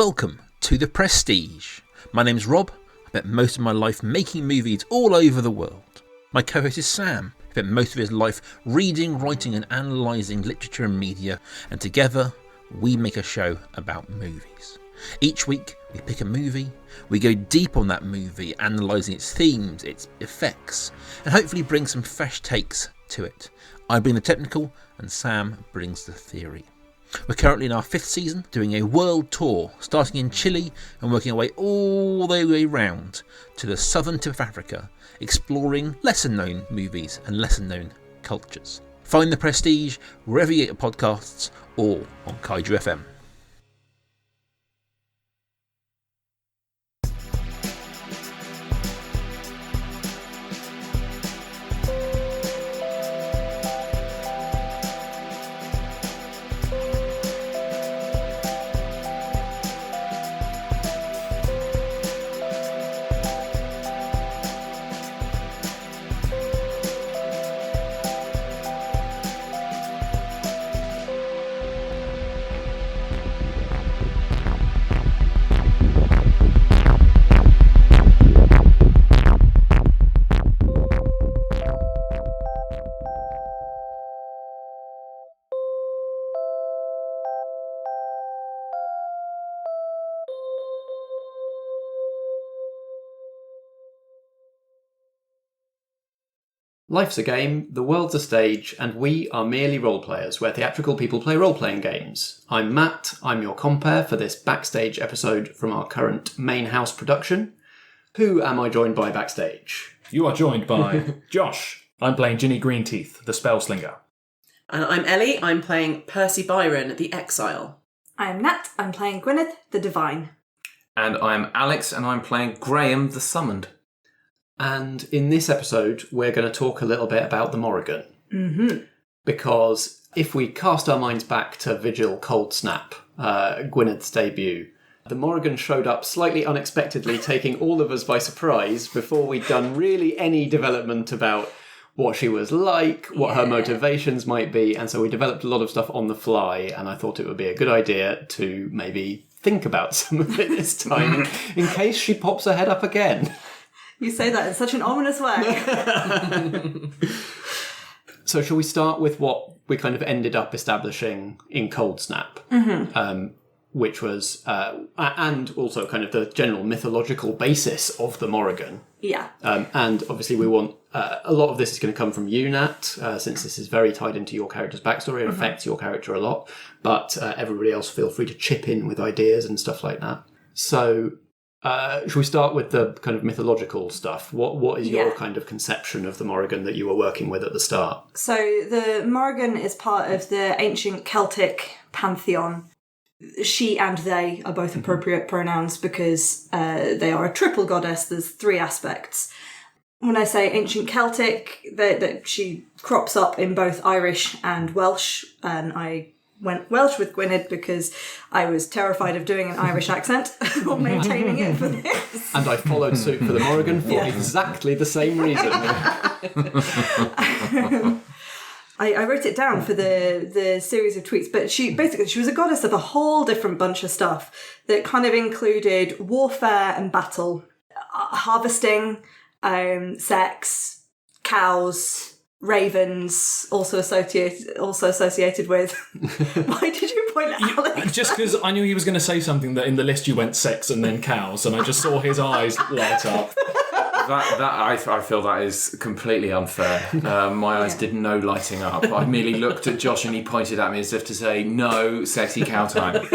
Welcome to The Prestige. My name's Rob. I spent most of my life making movies all over the world. My co-host is Sam. He spent most of his life reading, writing and analysing literature and media, and together we make a show about movies. Each week we pick a movie, we go deep on that movie, analysing its themes, its effects, and hopefully bring some fresh takes to it. I bring the technical and Sam brings the theory. We're currently in our 5th season, doing a world tour, starting in Chile and working our way all the way round to the southern tip of Africa, exploring lesser known movies and lesser known cultures. Find The Prestige wherever you get your podcasts or on Kaiju FM. Life's a game, the world's a stage, and we are merely role-players, where theatrical people play role-playing games. I'm Matt, I'm your compere for this Backstage episode from our current main house production. Who am I joined by backstage? You are joined by Josh. I'm playing Ginny Greenteeth, the Spellslinger. And I'm Ellie, I'm playing Percy Byron, the Exile. I'm Nat, I'm playing Gwynned, the Divine. And I'm Alex, and I'm playing Graham, the Summoned. And in this episode, we're going to talk a little bit about the Morrigan. Mm-hmm. Because if we cast our minds back to Vigil Cold Snap, Gwyned's debut, the Morrigan showed up slightly unexpectedly, taking all of us by surprise before we'd done really any development about what she was like, what her motivations might be, and so we developed a lot of stuff on the fly, and I thought it would be a good idea to maybe think about some of it this time, in case she pops her head up again. You say that in such an ominous way. So shall we start with what we kind of ended up establishing in Cold Snap, which was, and also kind of the general mythological basis of the Morrigan. Yeah. And obviously we want, a lot of this is going to come from you, Nat, since this is very tied into your character's backstory. It affects your character a lot. But everybody else feel free to chip in with ideas and stuff like that. So... should we start with the kind of mythological stuff? What is your kind of conception of the Morrigan that you were working with at the start? So the Morrigan is part of the ancient Celtic pantheon. She and they are both appropriate pronouns because they are a triple goddess. There's 3 aspects. When I say ancient Celtic, that she crops up in both Irish and Welsh, and I went Welsh with Gwynned because I was terrified of doing an Irish accent or maintaining it for this. And I followed suit for the Morrigan for exactly the same reason. I wrote it down for the series of tweets, but she was a goddess of a whole different bunch of stuff that kind of included warfare and battle, harvesting, sex, cows, ravens, also associated with. Why did you point at Alex? Just because I knew he was going to say something that in the list you went sex and then cows, and I just saw his eyes light up. I feel that is completely unfair. My eyes did no lighting up. I merely looked at Josh and he pointed at me as if to say, no, sexy cow time.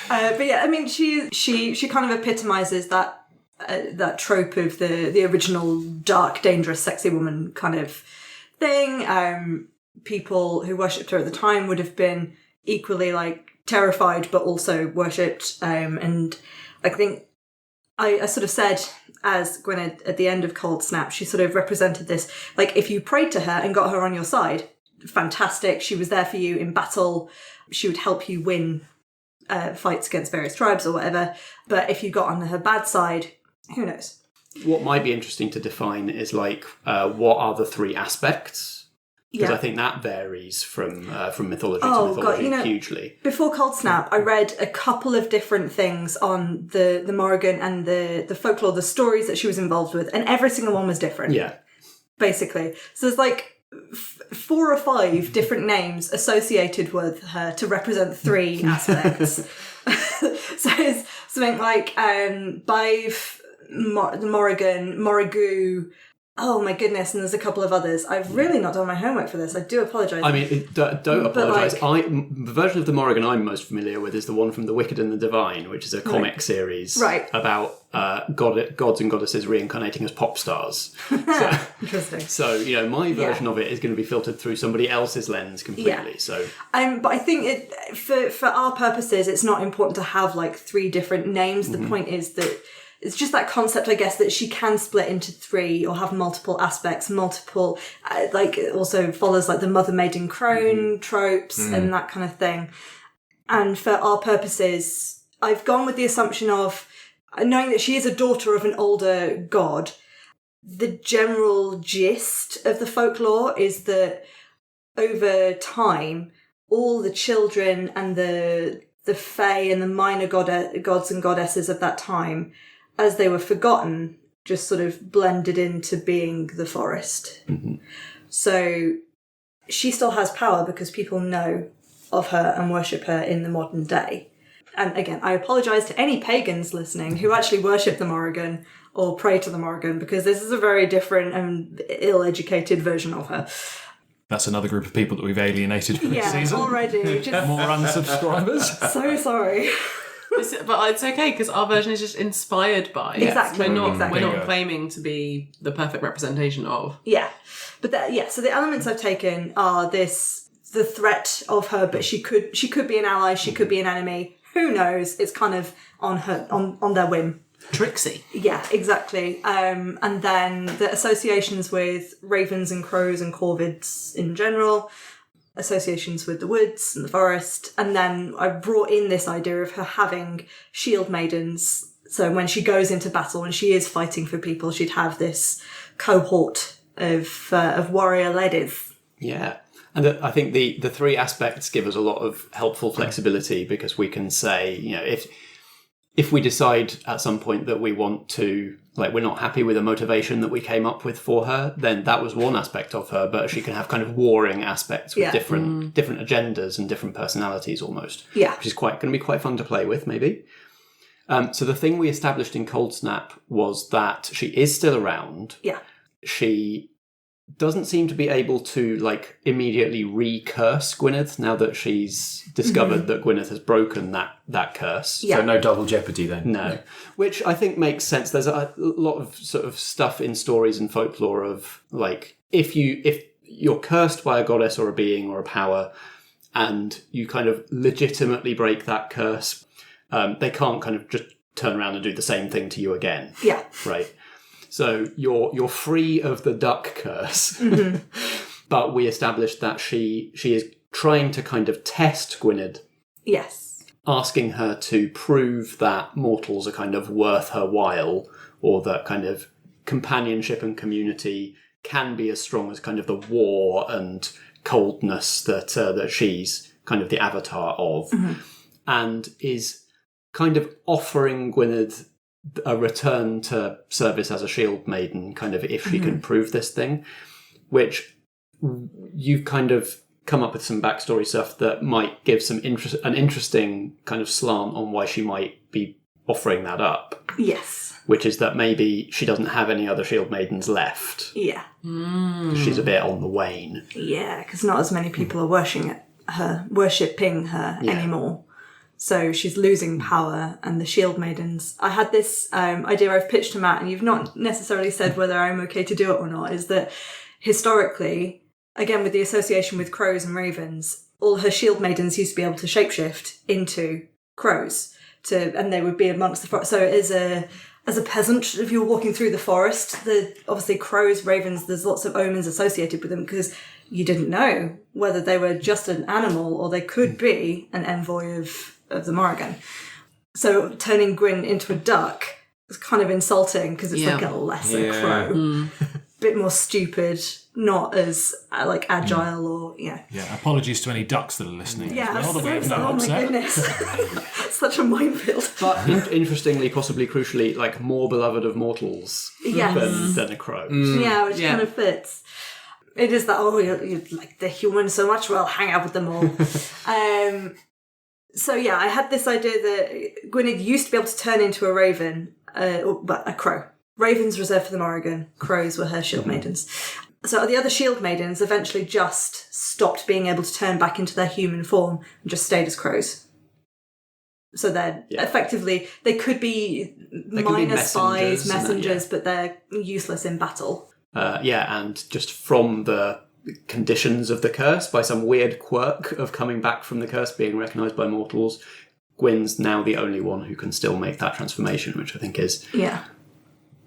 But yeah, I mean, she kind of epitomises that trope of the original dark, dangerous, sexy woman kind of thing. People who worshipped her at the time would have been equally like terrified, but also worshipped. And I think I sort of said, as Gwynned at the end of Cold Snap, she sort of represented this, like if you prayed to her and got her on your side, fantastic. She was there for you in battle. She would help you win fights against various tribes or whatever. But if you got on her bad side, who knows? What might be interesting to define is like, what are the 3 aspects? Because Yeah. I think that varies from mythology Oh, to God, mythology hugely. Before Cold Snap, I read a couple of different things on the Morrigan and the folklore, the stories that she was involved with, and every single one was different. Yeah. Basically. So there's like 4 or 5 different names associated with her to represent 3 aspects. So it's something like Bive, the Morrigan, Morrigu. Oh my goodness, and there's a couple of others. I've really not done my homework for this. I do apologise. I mean, don't apologise. The version of the Morrigan I'm most familiar with is the one from The Wicked and the Divine, which is a comic series about gods and goddesses reincarnating as pop stars. So, interesting. So, my version of it is going to be filtered through somebody else's lens completely. Yeah. So, but I think for our purposes, it's not important to have like 3 different names. The point is that it's just that concept, I guess, that she can split into 3 or have multiple aspects, multiple, it also follows like the mother, maiden, crone tropes and that kind of thing. And for our purposes, I've gone with the assumption of knowing that she is a daughter of an older god. The general gist of the folklore is that over time, all the children and the fae and the minor gods and goddesses of that time, as they were forgotten, just sort of blended into being the forest. Mm-hmm. So she still has power because people know of her and worship her in the modern day. And again, I apologise to any pagans listening who actually worship the Morrigan or pray to the Morrigan, because this is a very different and ill-educated version of her. That's another group of people that we've alienated for this season. Already. Just More unsubscribers. so sorry. But it's okay because our version is just inspired by. Exactly. We're Exactly. not claiming to be the perfect representation of. Yeah. But so the elements I've taken are the threat of her, but she could be an ally, she could be an enemy. Who knows? It's kind of on their whim. Trixie. Yeah, exactly. And then the associations with ravens and crows and corvids in general, associations with the woods and the forest, and then I brought in this idea of her having shield maidens. So when she goes into battle and she is fighting for people, she'd have this cohort of warrior ladies. yeah. And I think the 3 aspects give us a lot of helpful flexibility, because we can say, if we decide at some point that we want to, we're not happy with the motivation that we came up with for her, then that was one aspect of her, but she can have kind of warring aspects with different agendas and different personalities almost. Yeah. Which is going to be quite fun to play with, maybe. So the thing we established in Cold Snap was that she is still around. Yeah. She doesn't seem to be able to immediately re-curse Gwynned now that she's discovered that Gwynned has broken that curse. Yeah. So no double jeopardy then. No, which I think makes sense. There's a lot of sort of stuff in stories and folklore of if you're cursed by a goddess or a being or a power, and you kind of legitimately break that curse, they can't kind of just turn around and do the same thing to you again. Yeah. Right. So you're free of the duck curse, but we established that she is trying to kind of test Gwynned. Yes. Asking her to prove that mortals are kind of worth her while, or that kind of companionship and community can be as strong as kind of the war and coldness that she's kind of the avatar of, and is kind of offering Gwynned a return to service as a shield maiden, kind of if she can prove this thing, which you've kind of come up with some backstory stuff that might give an interesting kind of slant on why she might be offering that up. Yes. Which is that maybe she doesn't have any other shield maidens left. Yeah. She's a bit on the wane. Yeah, because not as many people are worshipping her anymore. So she's losing power, and the shield maidens. I had this idea I've pitched to Matt, and you've not necessarily said whether I'm okay to do it or not, is that historically, again with the association with crows and ravens, all her shield maidens used to be able to shapeshift into crows, and they would be amongst the forest. So as a peasant, if you're walking through the forest, obviously crows, ravens, there's lots of omens associated with them, because you didn't know whether they were just an animal or they could be an envoy of the Morrigan. So turning Gwyn into a duck is kind of insulting, because it's like a lesser crow. bit more stupid, not as agile or Yeah, apologies to any ducks that are listening. Yeah, as well, that we have no oh my upset. goodness, such a minefield. But interestingly, possibly crucially, like more beloved of mortals than a crow. Yeah, which kind of fits. It is that, you like the humans so much, well, hang out with them all. So yeah, I had this idea that Gwynned used to be able to turn into a raven, but a crow. Ravens reserved for the Morrigan, crows were her shield maidens. So the other shield maidens eventually just stopped being able to turn back into their human form and just stayed as crows. So they're effectively, they could be minor spies, messengers, but they're useless in battle. And just from the conditions of the curse, by some weird quirk of coming back from the curse being recognised by mortals, Gwyn's now the only one who can still make that transformation, which I think is,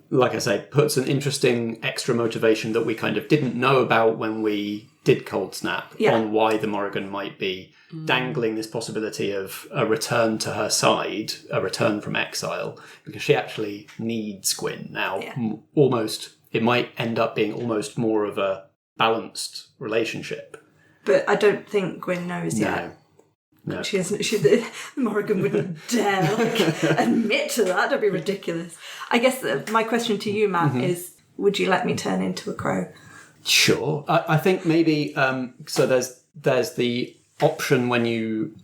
like I say, puts an interesting extra motivation that we kind of didn't know about when we did Cold Snap on why the Morrigan might be dangling this possibility of a return to her side, a return from exile, because she actually needs Gwyn now. Almost, it might end up being almost more of a balanced relationship. But I don't think Gwyn knows yet. No. The Morrigan wouldn't dare admit to that. That'd be ridiculous. I guess my question to you, Matt, is: would you let me turn into a crow? Sure. I think maybe. So there's the option when you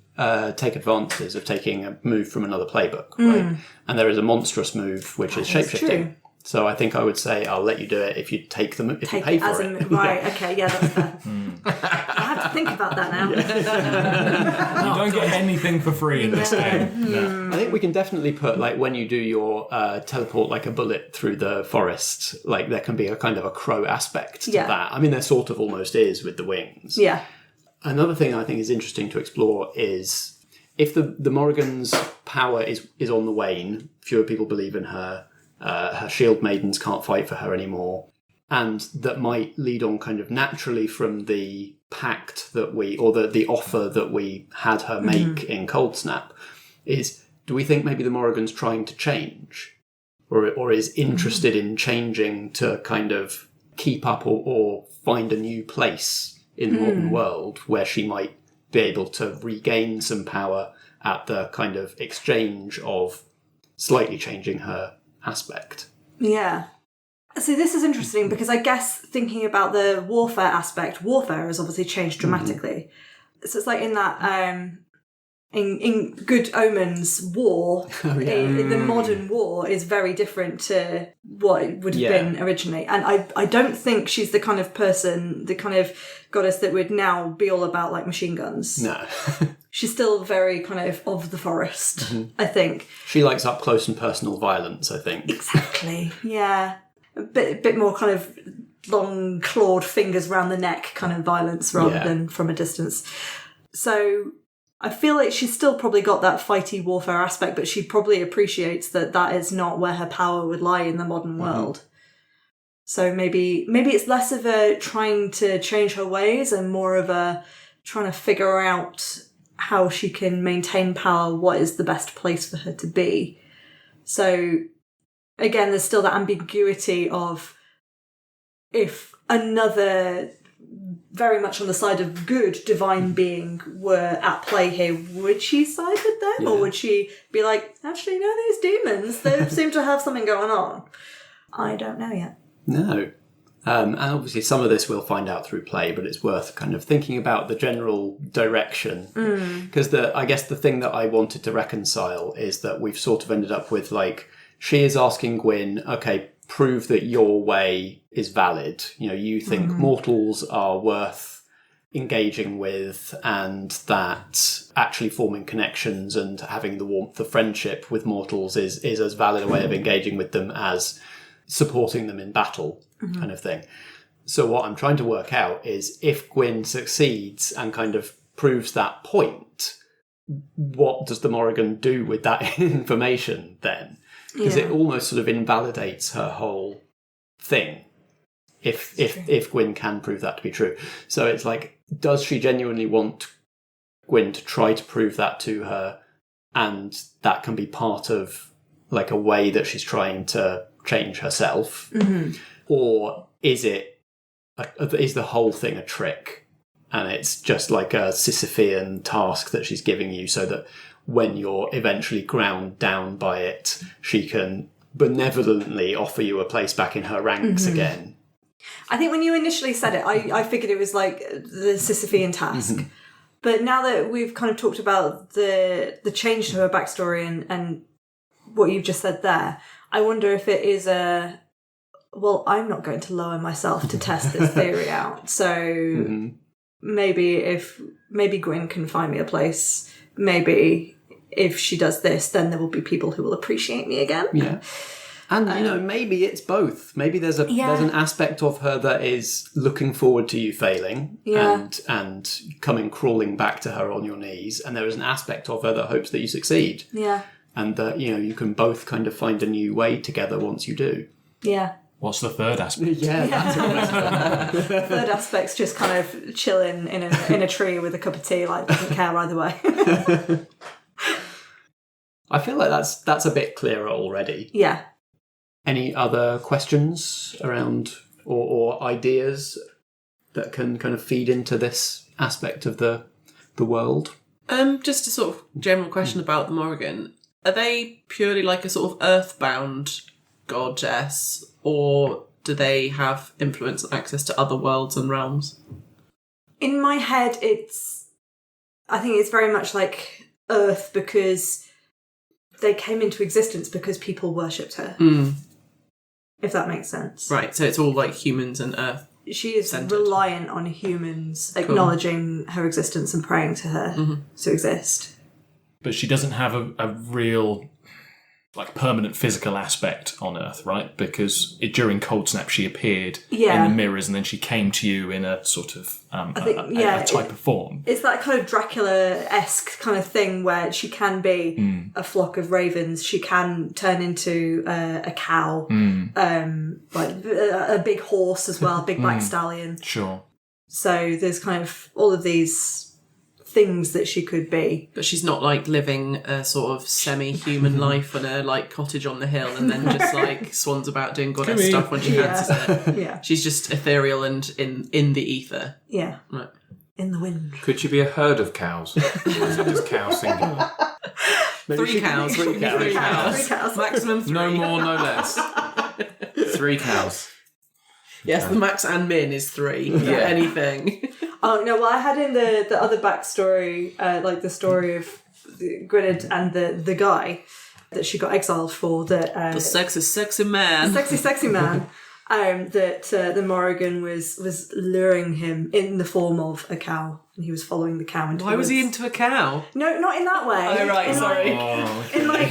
take advances of taking a move from another playbook, right? And there is a monstrous move which is shapeshifting. True. So I think I would say I'll let you do it if you take them, if you pay for it. Right, okay, that's fair. I have to think about that now. You don't get anything for free in this game. No. I think we can definitely put, like, when you do your teleport like a bullet through the forest, like, there can be a kind of a crow aspect to that. I mean, there sort of almost is with the wings. Yeah. Another thing I think is interesting to explore is if the Morrigan's power is on the wane, fewer people believe in her, her shield maidens can't fight for her anymore, and that might lead on kind of naturally from the pact that or the offer that we had her make in Cold Snap, is, do we think maybe the Morrigan's trying to change? Or is interested in changing to kind of keep up or find a new place in the modern world where she might be able to regain some power at the kind of exchange of slightly changing her aspect. Yeah. So this is interesting because I guess thinking about the warfare aspect, warfare has obviously changed dramatically. So it's like in that in Good Omens, war, the modern war is very different to what it would have been originally. And I don't think she's the kind of person, the kind of goddess that would now be all about like machine guns. No. She's still very kind of the forest, I think. She likes up close and personal violence, I think. Exactly, yeah. A bit more kind of long clawed fingers around the neck kind of violence rather than from a distance. So I feel like she's still probably got that fighty warfare aspect, but she probably appreciates that is not where her power would lie in the modern world. So maybe it's less of a trying to change her ways and more of a trying to figure out how she can maintain power, what is the best place for her to be. So again, there's still that ambiguity of if another very much on the side of good divine being were at play here, would she side with them? Or would she be like, actually, no, these demons, they seem to have something going on? I don't know yet. No. And obviously some of this we'll find out through play, but it's worth kind of thinking about the general direction. Because I guess the thing that I wanted to reconcile is that we've sort of ended up with, like, she is asking Gwyn, okay, prove that your way is valid. You know, you think mortals are worth engaging with and that actually forming connections and having the warmth of friendship with mortals is as valid a way of engaging with them as supporting them in battle, kind of thing. So what I'm trying to work out is if Gwyn succeeds and kind of proves that point, what does the Morrigan do with that information then? Because it almost sort of invalidates her whole thing if Gwyn can prove that to be true. So it's like, does she genuinely want Gwyn to try to prove that to her, and that can be part of like a way that she's trying to change herself? Or is the whole thing a trick? And it's just like a Sisyphean task that she's giving you so that when you're eventually ground down by it, she can benevolently offer you a place back in her ranks again. I think when you initially said it, I figured it was like the Sisyphean task. But now that we've kind of talked about the change to her backstory and what you've just said there, I wonder if it is well, I'm not going to lower myself to test this theory out. So maybe Gwyn can find me a place. Maybe if she does this, then there will be people who will appreciate me again. Yeah. And, maybe it's both. Maybe there's an aspect of her that is looking forward to you failing and coming crawling back to her on your knees. And there is an aspect of her that hopes that you succeed. Yeah. And that, you can both kind of find a new way together once you do. Yeah. What's the third aspect? That's a question. Third aspect's just kind of chilling in a tree with a cup of tea, like doesn't care either way. I feel like that's a bit clearer already. Yeah. Any other questions around or ideas that can kind of feed into this aspect of the world? Just a sort of general question about the Morrigan. Are they purely like a sort of earthbound goddess, or do they have influence and access to other worlds and realms? In my head, I think it's very much like Earth because they came into existence because people worshipped her. If that makes sense. Right, so it's all like humans and Earth. She is centered. reliant on humans acknowledging her existence and praying to her to exist. But she doesn't have a real, like, permanent physical aspect on Earth, right? Because during Cold Snap she appeared in the mirrors and then she came to you in a sort of a type of form. It's that kind of Dracula-esque kind of thing where she can be a flock of ravens, she can turn into a cow, like a big horse as well, a big black stallion. Sure. So there's kind of all of these things that she could be. But she's not like living a sort of semi-human life on a like cottage on the hill and then just like swans about doing goddess stuff when she fancies it. Yeah. She's just ethereal and in the ether. Yeah. Right. In the wind. Could she be a herd of cows? Or is it just cow singular? Three cows. Three cows. Maximum 3. No more, no less. 3 cows. Yes, the max and min is 3. Yeah. Anything. Oh, no, well, I had in the other backstory, like the story of Gwynned and the guy that she got exiled for. That the sexy man. Sexy man. That the Morrigan was luring him in the form of a cow. And he was following the cow into Why the was he woods. into a cow? No, not in that way. Oh, right, sorry. In like...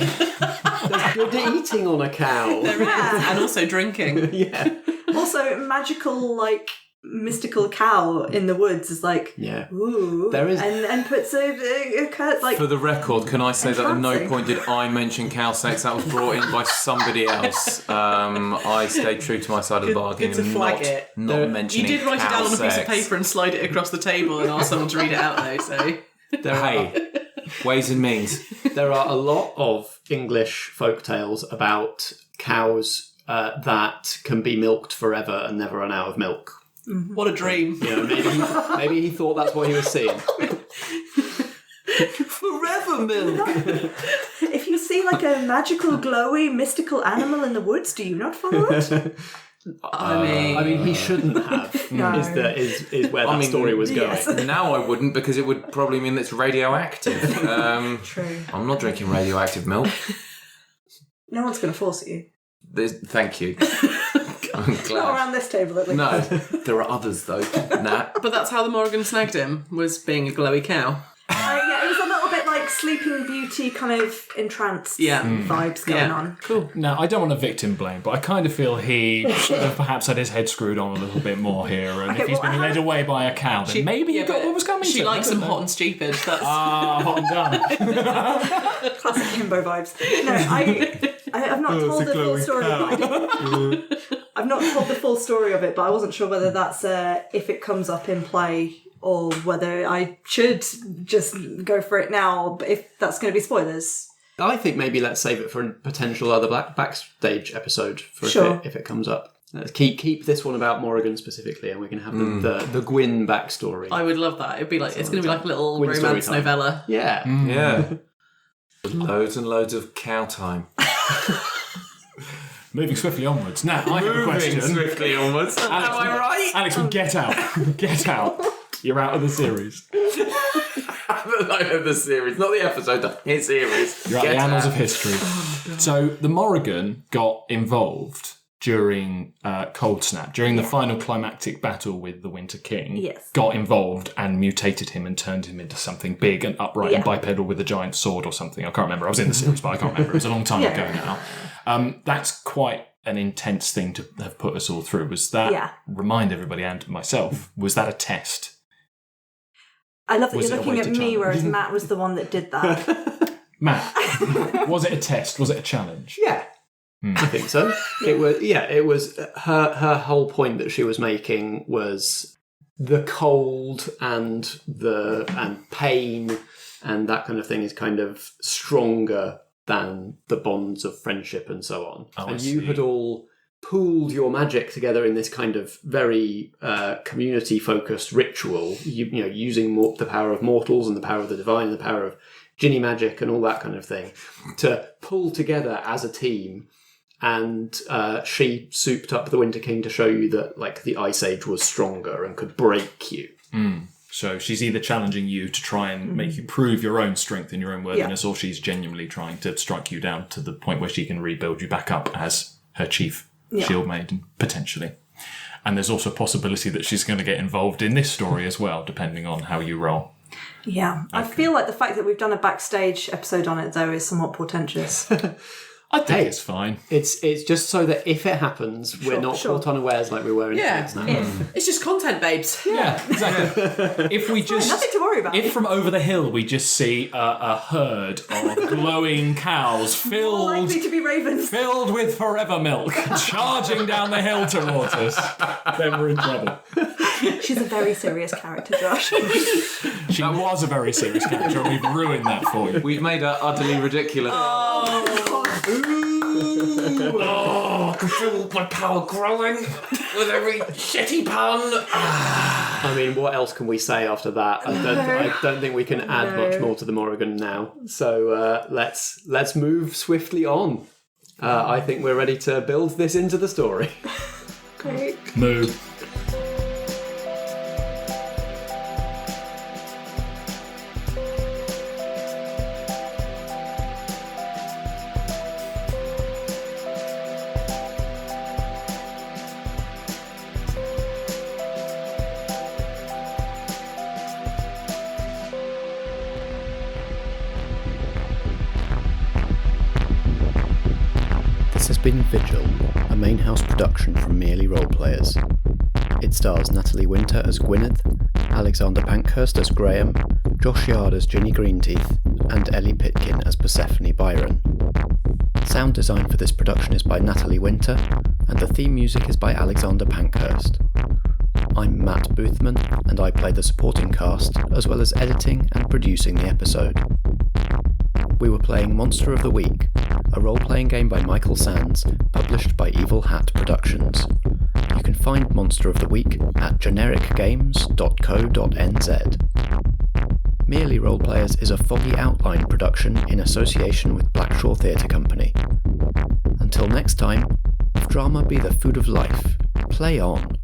There's good eating on a cow. There is. And also drinking. Yeah. Also, magical, like, mystical cow in the woods is like, ooh. There is. And puts a curse, like... For the record, can I say that at no entrancing. point did I mention cow sex? That was brought in by somebody else. I stayed true to my side of the bargain good to and flag not You mentioning did write it cow down on a piece of sex. paper and slide it across the table and ask someone to read it out though, so... Hey, ways and means. There are a lot of English folk tales about cows that can be milked forever and never run out of milk. What a dream. Maybe he thought that's what he was seeing. Forever milk! If you see like a magical, glowy, mystical animal in the woods, do you not follow it? I mean, he shouldn't have. No. Is where that story was going. Yes. Now I wouldn't, because it would probably mean that it's radioactive. True. I'm not drinking radioactive milk. No one's going to force you. Thank you. I'm Not glad. around this table, at least. No, there are others though. Nah. but that's how the Morrigan snagged him, was being a glowy cow. Yeah, it was a little bit like Sleeping Beauty kind of entranced vibes going on. Cool. Now, I don't want to victim blame, but I kind of feel he should have perhaps had his head screwed on a little bit more here, and Okay, if he's well, been led away by a cow, then maybe he got what was coming She to him. likes I don't them know. hot and stupid. That's... Hot and done. Classic himbo vibes. No, I've not told the full story. I've not told the full story of it, but I wasn't sure whether that's if it comes up in play or whether I should just go for it now, if that's going to be spoilers. I think maybe let's save it for a potential other backstage episode for Sure. if it comes up. Let's keep this one about Morrigan specifically, and we can have the Gwyn backstory. I would love that. It'd be like it's going to be like a little Gwyn romance story time. novella. Yeah. Yeah. Loads and loads of cow time. Moving swiftly onwards. Now, I have a question. Swiftly onwards. Am I right? Alex, get out. Get out. You're out of the series. The line of the series, not the episode, the series. You're at the annals of history. So the Morrigan got involved during Cold Snap, during the final climactic battle with the Winter King. Yes. Got involved and mutated him and turned him into something big and upright and bipedal with a giant sword or something. I can't remember. I was in the series, but I can't remember. It was a long time ago now. That's quite an intense thing to have put us all through. Was that, remind everybody and myself, was that a test? I love that Was you're it a looking way at to me, challenge? whereas Matt was the one that did that. Matt, was it a test? Was it a challenge? Yeah. I think so. It was her whole point that she was making was the cold and pain and that kind of thing is kind of stronger than the bonds of friendship and so on. Oh, and you had all pooled your magic together in this kind of very community-focused ritual, you know, using the power of mortals and the power of the divine and the power of Ginny magic and all that kind of thing to pull together as a team. And she souped up the Winter King to show you that, like, the Ice Age was stronger and could break you. So she's either challenging you to try and make you prove your own strength and your own worthiness, or she's genuinely trying to strike you down to the point where she can rebuild you back up as her chief shieldmaiden, potentially. And there's also a possibility that she's going to get involved in this story as well, depending on how you roll. Yeah. I feel like the fact that we've done a Backstage episode on it, though, is somewhat portentous. I think it's fine. It's just so that if it happens, we're not caught unawares like we were in Cold Snap. It's just content, babes. Yeah, exactly. If we just nothing to worry about. If from over the hill we just see a herd of glowing cows More likely to be ravens. filled with forever milk charging down the hill towards us, then we're in trouble. She's a very serious character, Josh. She was a very serious character, and we've ruined that for you. We've made her utterly ridiculous. I can feel my power growing with every shitty pun. I mean, what else can we say after that? I don't think we can add much more to the Morrigan now. So let's move swiftly on. I think we're ready to build this into the story. Great. Move. This has been Vigil, a main house production from Merely Roleplayers. It stars Natalie Winter as Gwynned, Alexander Pankhurst as Graham, Josh Yard as Ginny Greenteeth, and Ellie Pitkin as Persephone Byron. Sound design for this production is by Natalie Winter, and the theme music is by Alexander Pankhurst. I'm Matt Boothman, and I play the supporting cast, as well as editing and producing the episode. We were playing Monster of the Week, a role-playing game by Michael Sands, published by Evil Hat Productions. You can find Monster of the Week at genericgames.co.nz. Merely Roleplayers is a Foggy Outline production in association with Blackshaw Theatre Company. Until next time, if drama be the food of life, play on.